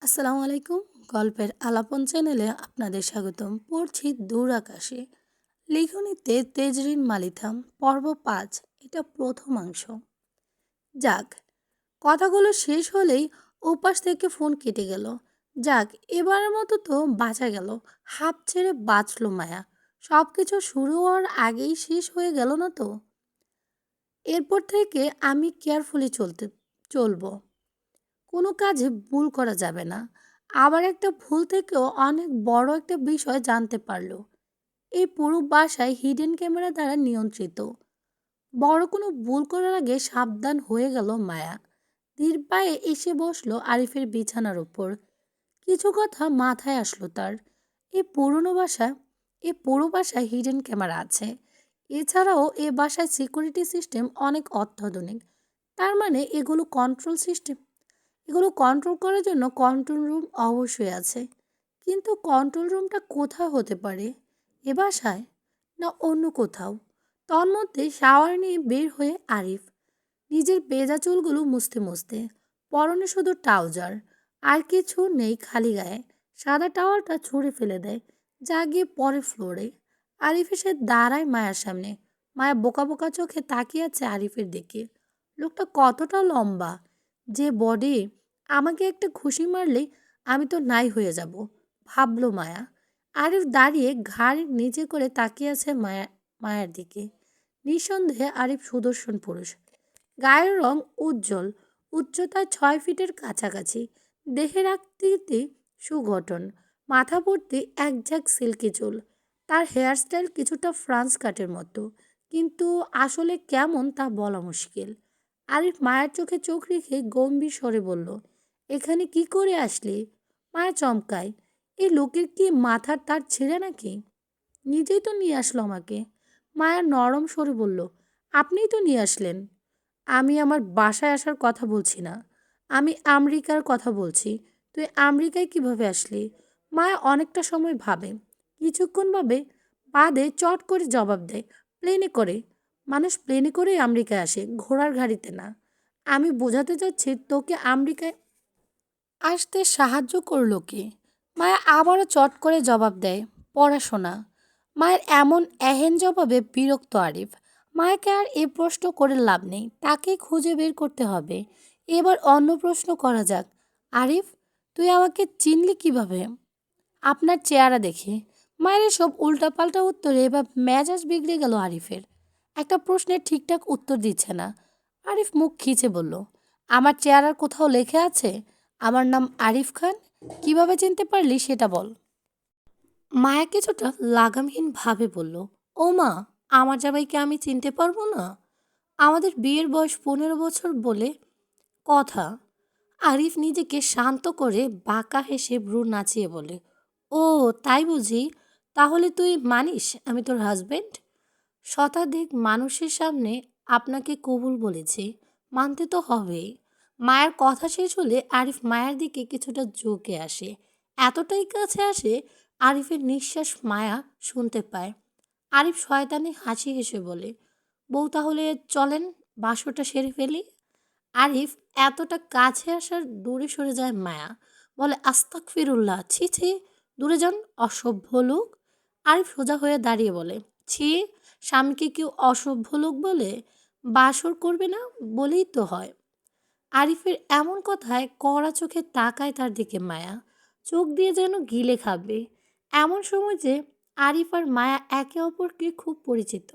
আসসালামু আলাইকুম। গল্পের আলাপন চ্যানেলে আপনাদের স্বাগতম। পড়ছি দূর আকাশে। লেখনীতে তেজরিন মালিথাম, পর্ব ৫। এটা প্রথমাংশ। যাক, কথাগুলো শেষ হলেই ওপাশ থেকে ফোন কেটে গেল। যাক, এবারের মতো তো বাঁচা গেল। হাঁপ ছেড়ে বাঁচল মায়া। সব কিছু শুরু হওয়ার আগেই শেষ হয়ে গেল না তো? এরপর থেকে আমি কেয়ারফুলি চলবো। কোনো কাজে ভুল করা যাবে না। আবার একটা ভুল থেকেও অনেক বড় একটা বিষয় জানতে পারল। এই পুরো বাসায় হিডেন ক্যামেরা দ্বারা নিয়ন্ত্রিত। বড় কোনো ভুল করার আগে সাবধান হয়ে গেল মায়া। ধীর পায়ে এসে বসলো আরিফের বিছানার উপর। কিছু কথা মাথায় আসলো তার। এই পুরনো বাসায় এই পুরো বাসায় হিডেন ক্যামেরা আছে। এছাড়াও এ বাসায় সিকিউরিটি সিস্টেম অনেক অত্যাধুনিক। তার মানে এগুলো কন্ট্রোল করার জন্য কন্ট্রোল রুম অবশ্যই আছে। কিন্তু কন্ট্রোল রুমটা কোথায় হতে পারে? এ বাসায়, না অন্য কোথাও? তন্মধ্যে শাওয়ার নিয়ে বের হয়ে আরিফ নিজের ভেজা চুলগুলো মুছতে মুছতে, পরনে শুধু ট্রাউজার, আর কিছু নেই, খালি গায়ে। সাদা টাওয়ালটা ছুঁড়ে ফেলে দেয়, যা গিয়ে পরে ফ্লোরে। আরিফ এসে দাঁড়ায় মায়ের সামনে। মায়া বোকা বোকা চোখে তাকিয়ে আছে আরিফের দিকে। লোকটা কতটা লম্বা, যে বডি! আমাকে একটা ঘুষি মারলেই আমি তো নাই হয়ে যাব, ভাবলো মায়া। আরিফ দাঁড়িয়ে ঘাড় নিচে করে তাকিয়ে আছে মায়ের দিকে। নিঃসন্দেহে আরিফ সুদর্শন পুরুষ। গায়ের রং উজ্জ্বল, উচ্চতায় ৬ ফিটের কাছাকাছি। দেহের আকৃতি সুগঠন, মাথা ভর্তি এক ঝাঁক সিল্কি চুল। তার হেয়ারস্টাইল কিছুটা ফ্রান্স কাটের মতো, কিন্তু আসলে কেমন তা বলা মুশকিল। আরিফ মায়ের চোখে চোখ রেখে গম্ভীর স্বরে বলল, এখানে কি করে আসলি? মায়া চমকায়। এই লোকের কি মাথার তার ছিঁড়ে নাকি? নিজেই তো নিয়ে আসলো আমাকে। মায়া নরম স্বরে বলল, আপনিই তো নিয়ে আসলেন। আমি আমার বাসায় আসার কথা বলছি না, আমি আমেরিকার কথা বলছি। তুই আমেরিকায় কিভাবে আসলি? মায়া অনেকটা সময় ভাবে, কিছুক্ষণ ভাবে, বাদে চট করে জবাব দেয়, প্লেনে করে। মানুষ প্লেনে করেই আমেরিকায় আসে, ঘোড়ার গাড়িতে না। আমি বোঝাতে চাচ্ছি তোকে আমেরিকায় আসতে সাহায্য করলো কে? মায়া আবারও চট করে জবাব দেয়, পড়াশোনা। মায়ের এমন এহেন জবাবে বিরক্ত আরিফ। মায়াকে আর এ প্রশ্ন করে লাভ নেই, তাকে খুঁজে বের করতে হবে। এবার অন্য প্রশ্ন করা যাক। আরিফ, তুই আমাকে চিনলি কিভাবে? আপনার চেহারা দেখে। মায়ের সব উল্টাপাল্টা উত্তরে এবার মেজাজ বিগড়ে গেল আরিফের। একটা প্রশ্নের ঠিকঠাক উত্তর দিচ্ছে না। আরিফ মুখ খিচে বলল, আমার চেহারার কোথাও লেখা আছে আমার নাম আরিফ খান? কিভাবে চিনতে পারলি সেটা বল। মায়া কিছুটা লাগামহীন ভাবে বলল, ও মা, আমার জামাইকে আমি চিনতে পারবো না? আমাদের বিয়ের বয়স ১৫ বছর বলে কথা। আরিফ নিজেকে শান্ত করে বাঁকা হেসে ভ্রু নাচিয়ে বলে, ও তাই বুঝি? তাহলে তুই মানিস আমি তোর হাজবেন্ড? শতাধিক মানুষের সামনে আপনাকে কবুল বলেছি, মানতে তো হবেই। মায়ের কথা শেষ হলে আরিফ মায়ের দিকে কিছুটা ঝুঁকে আসে। এতটাই কাছে আসে আরিফের নিঃশ্বাস মায়া শুনতে পায়। আরিফ শয়তানি হাসি হেসে বলে, বউ তাহলে চলেন বাসরটা সেরে ফেলি। আরিফ এতটা কাছে আসার দূরে সরে যায় মায়া। বলে, আস্তাগফিরুল্লাহ, ছি ছি, দূরে যান, অসভ্য লোক। আরিফ সোজা হয়ে দাঁড়িয়ে বলে, ছি, স্বামীকে কেউ অসভ্য লোক বলে? বাসর করবে না বলেই তো হয়। আরিফের এমন কথায় কড়া চোখে তাকায় তার দিকে মায়া, চোখ দিয়ে যেন গিলে খাবে। এমন সময় যে আরিফ আর মায়া একে অপরকে খুব পরিচিত।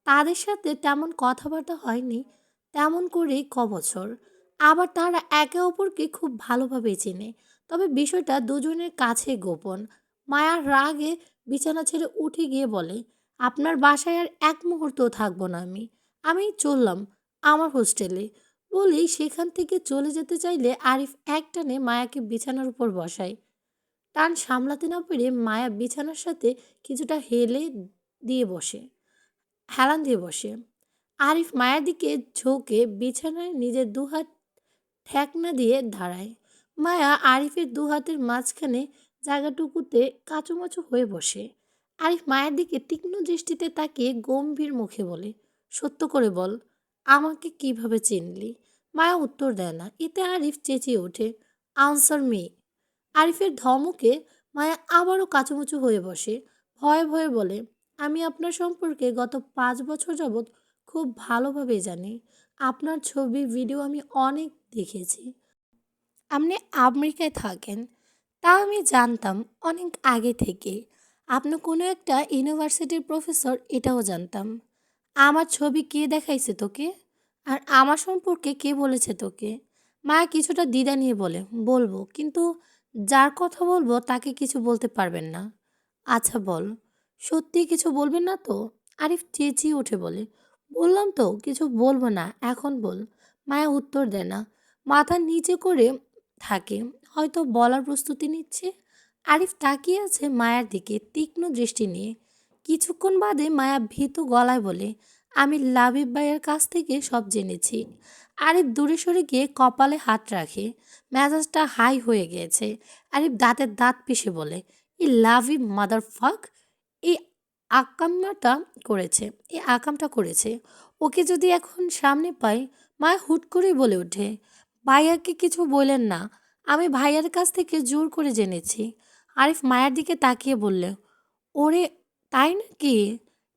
তাদের সাথে তেমন কথাবার্তা হয়নি তেমন করেই কবছর। আবার তারা একে অপরকে খুব ভালোভাবে চেনে। তবে বিষয়টা দুজনের কাছে গোপন। মায়ার রাগে বিছানা ছেড়ে উঠে গিয়ে বলে, আপনার বাসায় আর এক মুহূর্তও থাকবো না আমি। আমি চললাম আমার হোস্টেলে। বলেই সেখান থেকে চলে যেতে চাইলে আরিফ একটানে মায়াকে বিছানার উপর বসায়। টান সামলাতে না পেরে মায়া বিছানার সাথে কিছুটা হেলান দিয়ে বসে। আরিফ মায়ের দিকে ঝোঁকে বিছানায় নিজের দুহাত ঠেকনা দিয়ে দাঁড়ায়। মায়া আরিফের দুহাতের মাঝখানে জায়গাটুকুতে কাঁচুমাচু হয়ে বসে। আরিফ মায়ের দিকে তীক্ষ্ণ দৃষ্টিতে তাকিয়ে গম্ভীর মুখে বলে, সত্য করে বল, আমাকে কিভাবে চিনলি? মায়া উত্তর দেয় না। এতে আরিফ চেঁচিয়ে ওঠে, আনসার মি। আরিফের ধমকে মায়া আবারও কাচুমুচু হয়ে বসে। ভয়ে ভয়ে বলে, আমি আপনার সম্পর্কে গত 5 বছর যাবৎ খুব ভালোভাবে জানি। আপনার ছবি ভিডিও আমি অনেক দেখেছি। আপনি আমেরিকায় থাকেন তা আমি জানতাম অনেক আগে থেকে। আপনি কোনো একটা ইউনিভার্সিটির প্রফেসর এটাও জানতাম। আমার ছবি কে দেখাইছে তোকে? আর আমার সম্পর্কে কে বলেছে তোকে? মায়া কিছুটা দ্বিধা নিয়ে বলে, বলবো, কিন্তু যার কথা বলবো তাকে কিছু বলতে পারবেন না। আচ্ছা বল, সত্যি কিছু বলবেন না তো? আরিফ চেঁচিয়ে উঠে বলে, বললাম তো কিছু বলবো না, এখন বল। মায়া উত্তর দেয় না, মাথা নিচে করে থাকে, হয়তো বলার প্রস্তুতি নিচ্ছে। আরিফ তাকিয়ে আছে মায়ার দিকে তীক্ষ্ণ দৃষ্টি নিয়ে। কিছুক্ষণ বাদে মায়া ভীতু গলায় বলে, আমি লাবিব ভাইয়ের কাছ থেকে সব জেনেছি। আরিফ দূরে সরে গিয়ে কপালে হাত রাখে। মেজাজটা হাই হয়ে গিয়েছে। আরিফ দাঁতের দাঁত পিষে বলে, এই লাভিব মাদার ফাক এই আকামটা করেছে, এই আকামটা করেছে। ওকে যদি এখন সামনে পাই। মায়া হুট করেই বলে ওঠে, ভাইয়াকে কিছু বললেন না, আমি ভাইয়ার কাছ থেকে জোর করে জেনেছি। আরিফ মায়ের দিকে তাকিয়ে বললে, ওরে, তাই নাকি?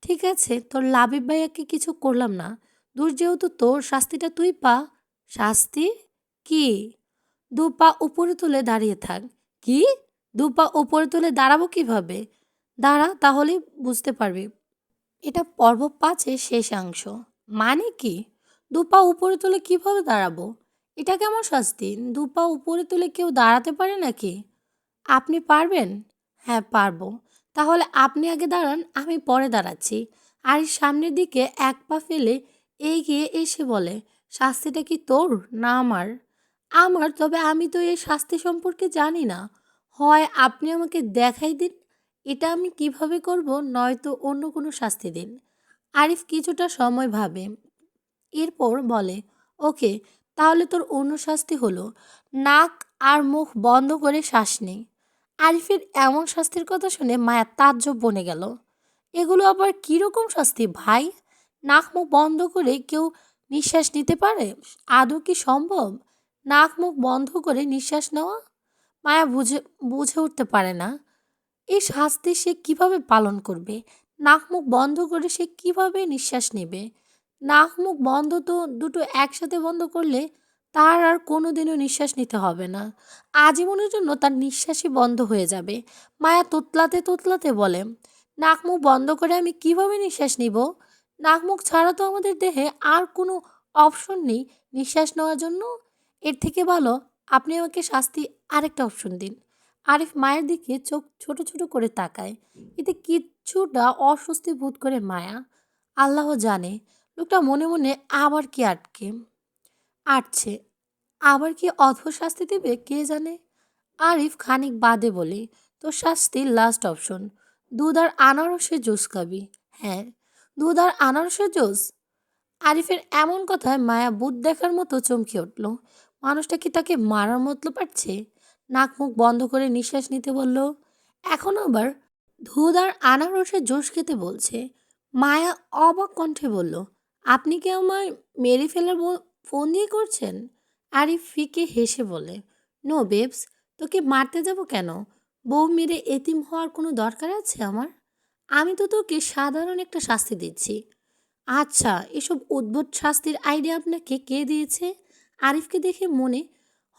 ঠিক আছে, তোর লাবিব ভাইয়াকে কিছু করলাম না। দূর যেহেতু তোর, শাস্তিটা তুই পা। শাস্তি? কি? 2 পা উপরে তুলে দাঁড়িয়ে থাক। কি? 2 পা উপরে তুলে দাঁড়াবো কিভাবে? দাঁড়া, তাহলেই বুঝতে পারবি। এটা পর্ব 5-এর শেষাংশ। মানে কি? 2 পা উপরে তুলে কিভাবে দাঁড়াবো? এটা কেমন শাস্তি? 2 পা উপরে তুলে কেউ দাঁড়াতে পারে নাকি? আপনি পারবেন? হ্যাঁ, পারবো। তাহলে আপনি আগে দাঁড়ান, আমি পরে দাঁড়াচ্ছি। আর সামনের দিকে 1 পা ফেলে এগিয়ে এসে বলে, শাস্তিটা কি তোর না আমার? আমার, তবে আমি তো এই শাস্তি সম্পর্কে জানি না। হয় আপনি আমাকে দেখাই দিন এটা আমি কিভাবে করব, নয়তো অন্য কোনো শাস্তি দিন। আরিফ কিছুটা সময় ভাবে, এরপর বলে, ওকে, তাহলে তোর অন্য শাস্তি হলো নাক আর মুখ বন্ধ করে শ্বাস নে। আরিফের এমন শাস্তির কথা শুনে মায়া তাজ্জব বনে গেল। এগুলো আবার কীরকম শাস্তি ভাই? নাক মুখ বন্ধ করে কেউ নিঃশ্বাস নিতে পারে? আদৌ কি সম্ভব নাক মুখ বন্ধ করে নিঃশ্বাস নেওয়া? মায়া বুঝে বুঝে উঠতে পারে না এই শাস্তি সে কিভাবে পালন করবে। নাক মুখ বন্ধ করে সে কিভাবে নিঃশ্বাস নেবে? নাক মুখ বন্ধ তো দুটো একসাথে বন্ধ করলে তার আর কোনোদিনও নিঃশ্বাস নিতে হবে না। আজীবনের জন্য তার নিঃশ্বাসই বন্ধ হয়ে যাবে। মায়া তোতলাতে তোতলাতে বলে, নাক মুখ বন্ধ করে আমি কিভাবে নিঃশ্বাস নিব? নাক মুখ ছাড়া তো আমাদের দেহে আর কোনো অপশন নেই নিঃশ্বাস নেওয়ার জন্য। এর থেকে ভালো আপনি আমাকে শাস্তি আরেকটা অপশন দিন। আরিফ মায়ের দিকে চোখ ছোট ছোট করে তাকায়। এতে কিচ্ছুটা অস্বস্তি বোধ করে মায়া। আল্লাহ জানে লোকটা মনে মনে আবার কি আটছে, আবার কি অদ্ভুত শাস্তি দেবে কে জানে। আরিফ খানিক বাদে বলে, তোর শাস্তির লাস্ট অপশন, দুধ আর আনারসের জুস খাবি। হ্যাঁ, দুধ আর আনারসের জুস। আরিফের এমন কথায় মায়া ভূত দেখার মতো চমকে উঠল। মানুষটা কি তাকে মারার মতলব পাচ্ছে? নাক মুখ বন্ধ করে নিঃশ্বাস নিতে বলল। এখন আবার দুধ আর আনারসের জুস খেতে বলছে। মায়া অবাক কণ্ঠে বলল, আপনি কি আমায় মেরে ফেলার ফোন দিয়ে করছেন? আরিফ ফিকে হেসে বলে, নো বেবস, তোকে মারতে যাব কেন? বউ মেরে এতিম হওয়ার কোনো দরকার আছে আমার? আমি তো তোকে সাধারণ একটা শাস্তি দিচ্ছি। আচ্ছা, এসব উদ্ভট শাস্তির আইডিয়া আপনাকে কে দিয়েছে? আরিফকে দেখে মনে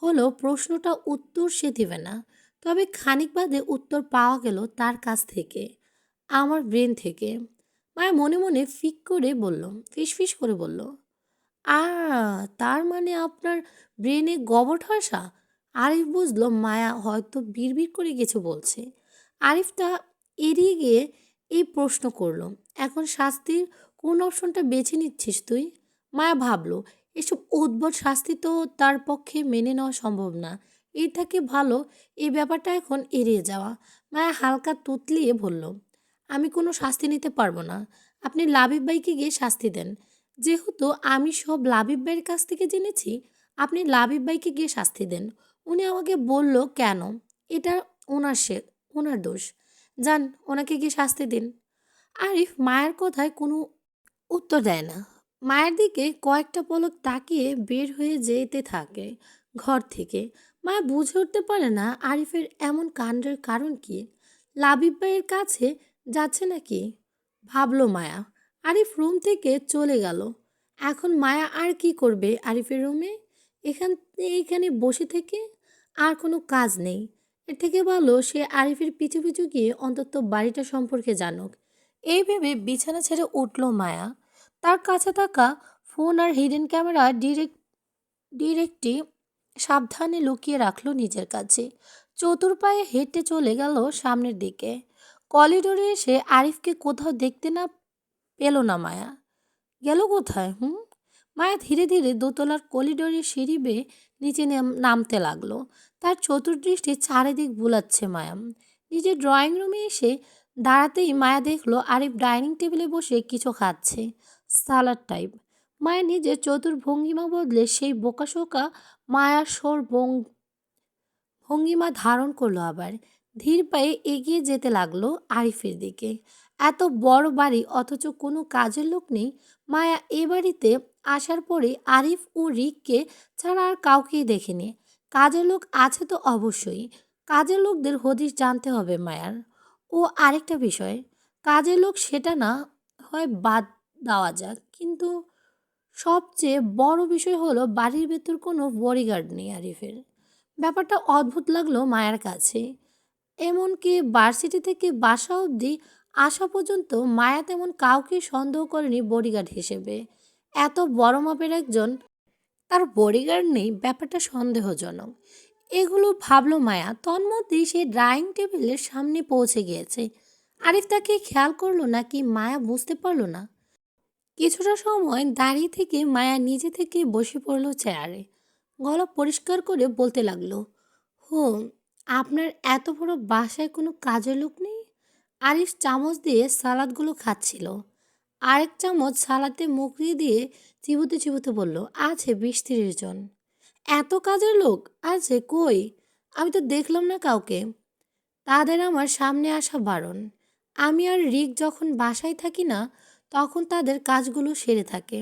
হলো প্রশ্নটা উত্তর সে দেবে না। তবে খানিক বাদে উত্তর পাওয়া গেল তার কাছ থেকে, আমার ব্রেন থেকে। মায়া মনে মনে ফিসফিস করে বলল, আ তার মানে আপনার ব্রেনে গোবর ঠাসা। আরিফ বুঝলো মায়া হয়তো বিড়বিড় করে কিছু বলছে। আরিফ তা এড়িয়ে গিয়ে এই প্রশ্ন করলো, এখন শাস্তির কোন অপশনটা বেছে নিচ্ছিস তুই? মায়া ভাবলো, এসব উদ্ভট শাস্তি তো তার পক্ষে মেনে নেওয়া সম্ভব না। এর থেকে ভালো এই ব্যাপারটা এখন এড়িয়ে যাওয়া। মায়া হালকা তুতলিয়ে বলল, আমি কোনো শাস্তি নিতে পারবো না। আপনি লাবিব ভাইকে গিয়ে শাস্তি দেন। যেহেতু আমি সব লাবিব ভাইয়ের কাছ থেকে জেনেছি, আপনি লাবিব ভাইকে গিয়ে শাস্তি দেন। উনি আমাকে বলল কেন, এটা ওনার ওনার দোষ। যান, ওনাকে গিয়ে শাস্তি দিন। আরিফ মায়ের কথায় কোনো উত্তর দেয় না। মায়ের দিকে কয়েকটা পলক তাকিয়ে বের হয়ে যেতে থাকে ঘর থেকে। মায়া বুঝে উঠতে পারে না আরিফের এমন কাণ্ডের কারণ কি। লাবিব ভাইয়ের কাছে যাচ্ছে নাকি, ভাবলো মায়া। আরিফ রুম থেকে চলে গেল। এখন মায়া আর কি করবে আরিফের রুমে? এখান এইখানে বসে থেকে আর কোনো কাজ নেই। এর থেকে ভালো সে আরিফের পিছু পিছু গিয়ে অন্তত বাড়িটা সম্পর্কে জানুক। এই ভেবে বিছানা ছেড়ে উঠল মায়া। তার কাছে থাকা ফোন আর হিডেন ক্যামেরা ডিরেক্টটি সাবধানে লুকিয়ে রাখলো নিজের কাছে। চতুর পায়ে হেঁটে চলে গেল সামনের দিকে। করিডোরে এসে আরিফকে কোথাও দেখতে না পেল না মায়া। গেল কোথায়? মায়া ধীরে ধীরে দোতলার করিডোরের সিঁড়ি বেয়ে নিচে নামতে লাগলো। তার চতুর্দৃষ্টি চারিদিক বুলাচ্ছে মায়া। নিজের ড্রয়িং রুমে এসে দাঁড়াতেই মায়া দেখলো আরিফ ডাইনিং টেবিলে বসে কিছু খাচ্ছে, সালাড টাইপ। মায়া নিজের চতুর ভঙ্গিমা বদলে সেই বোকাশোকা মায়াসোর ভঙ্গিমা ধারণ করলো আবার। ধীর পায়ে এগিয়ে যেতে লাগলো আরিফের দিকে। এত বড় বাড়ি অথচ কোনো কাজের লোক নেই। মায়া এ বাড়িতে আসার পরে আরিফ ও রিককে ছাড়া আর কাউকেই দেখেনি। কাজের লোক আছে তো অবশ্যই। কাজের লোকদের হদিশ জানতে হবে মায়ার। ও আরেকটা বিষয়, কাজের লোক সেটা না হয় বাদ দেওয়া যাক, কিন্তু সবচেয়ে বড় বিষয় হলো বাড়ির ভেতর কোনো বডিগার্ড নেই আরিফের। ব্যাপারটা অদ্ভুত লাগলো মায়ের কাছে। এমনকি ভার্সিটি থেকে বাসা অবধি আসা পর্যন্ত মায়া তেমন কাউকে সন্দেহ করেনি বডিগার্ড হিসেবে। এত বড় মাপের একজন, তার বডিগার্ড নেই, ব্যাপারটা সন্দেহজনক। এগুলো ভাবলো মায়া। তন্মধ্যেই সে ড্রাইং টেবিলের সামনে পৌঁছে গিয়েছে। আরিফ তাকে খেয়াল করলো নাকি মায়া বুঝতে পারলো না। কিছুটা সময় দাঁড়িয়ে থেকে মায়া নিজে থেকে বসে পড়ল চেয়ারে। গলা পরিষ্কার করে বলতে লাগলো, হুম, আপনার এত বড় বাসায় কোনো কাজের লোক নেই? আরিফ চামচ দিয়ে সালাদগুলো খাচ্ছিল। আরেক চামচ সালাদে মুখড়িয়ে দিয়ে চিবুতে চিবুতে বলল, আছে 20-30 জন। এত কাজের লোক আছে কই? আমি তো দেখলাম না কাউকে। তাদের আমার সামনে আসা বারণ। আমি আর রিক যখন বাসায় থাকি না, তখন তাদের কাজগুলো সেরে থাকে।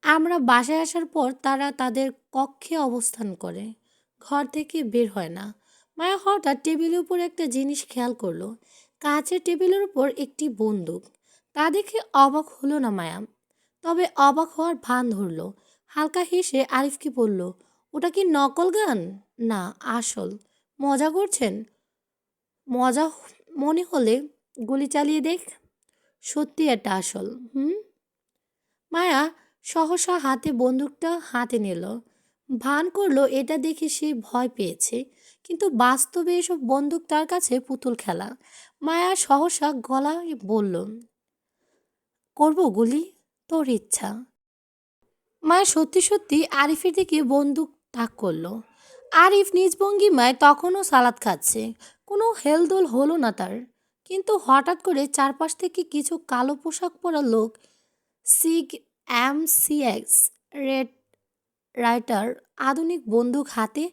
আমরা বাসায় আসার পর তারা তাদের কক্ষে অবস্থান করে, ঘর থেকে বের হয় না। মায়া হঠাৎ টেবিলের উপর একটা জিনিস খেয়াল করলো। কাঁচের টেবিলের উপর একটি বন্দুক। তা দেখে অবাক হলো না মায়া, তবে অবাক হওয়ার ভান ধরলো। হালকা হেসে আরিফকে বলল, ওটা কি নকল গান? না, আসল। মজা করছেন? মজা মনে হলে গুলি চালিয়ে দেখ। সত্যি এটা আসল। মায়া সহসা হাতে বন্দুকটা হাতে নিল। ভান করলো এটা দেখে সে ভয় পেয়েছে, কিন্তু বাস্তবে এসব বন্দুক তার কাছে পুতুল খেলা। মায়া সহসা গলায় বলল, করবো গুলি? তোর ইচ্ছা। মায়া সত্যি সত্যি আরিফের দিকে বন্দুক তাক করলো। আরিফ নিজ ভঙ্গিমায় তখনও সালাদ খাচ্ছে। কোনো হেলদোল হলো না তার। কিন্তু হঠাৎ করে চারপাশ থেকে কিছু কালো পোশাক পরা লোক, সিগ MCX রেড রাইটার আধুনিক বন্দুক হাতে,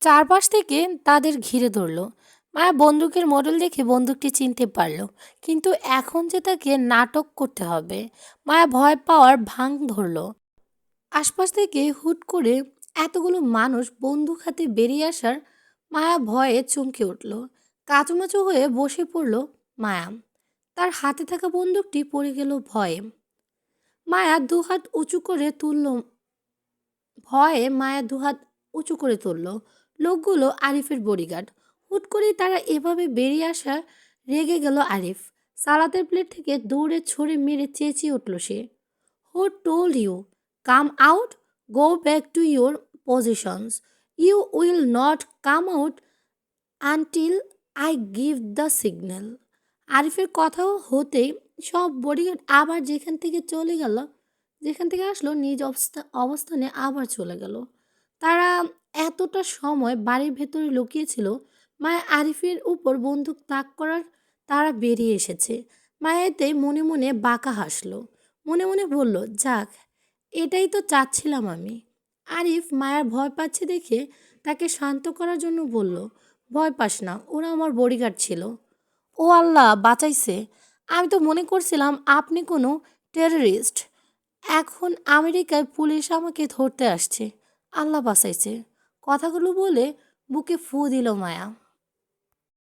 চারপাশ থেকে তাদের ঘিরে ধরল। মায়া বন্দুকের মডেল দেখে বন্দুকটি চিনতে পারল, কিন্তু এখন যে তাকে নাটক করতে হবে। মায়া ভয় পাওয়ার ভান ধরল। আশপাশ থেকে হুট করে এতগুলো মানুষ বন্দুক হাতে বেরিয়ে আসার মায়া ভয়ে চমকে উঠল। কাঁচুমাচু হয়ে বসে পড়ল মায়া। তার হাতে থাকা বন্দুকটি পড়ে গেল ভয়ে। মায়া দুহাত উঁচু করে তুলল ভয়ে মায়া দুহাত উঁচু করে তুলল। লোকগুলো আরিফের বডিগার্ড। হুট করেই তারা এভাবে বেরিয়ে আসা রেগে গেল আরিফ। সালাদের প্লেট থেকে দৌড়ে ছড়ে মেরে চেঁচিয়ে উঠল সে, who told you come out? Go back to your positions. You will not come out until I give the signal. আরিফের কথা হতেই সব বডিগার্ড আবার যেখান থেকে আসলো নিজ অবস্থানে আবার চলে গেল। তারা এতটা সময় বাড়ির ভেতরে লুকিয়েছিল। মায়া আরিফের উপর বন্দুক তাক করার তারা বেরিয়ে এসেছে। মায়া এতে মনে মনে বাঁকা হাসলো। মনে মনে বলল, যাক, এটাই তো চাচ্ছিলাম আমি। আরিফ মায়ার ভয় পাচ্ছে দেখে তাকে শান্ত করার জন্য বলল, ভয় পাস না, ওরা আমার বডিগার্ড ছিল। ও আল্লাহ, বাঁচাইছে! আমি তো মনে করছিলাম আপনি কোনো টেররিস্ট। এখন আমেরিকায় পুলিশ আমাকে ধরতে আসছে। আল্লাহ বাঁচাইছে। কথাগুলো বলে বুকে ফু দিল মায়া।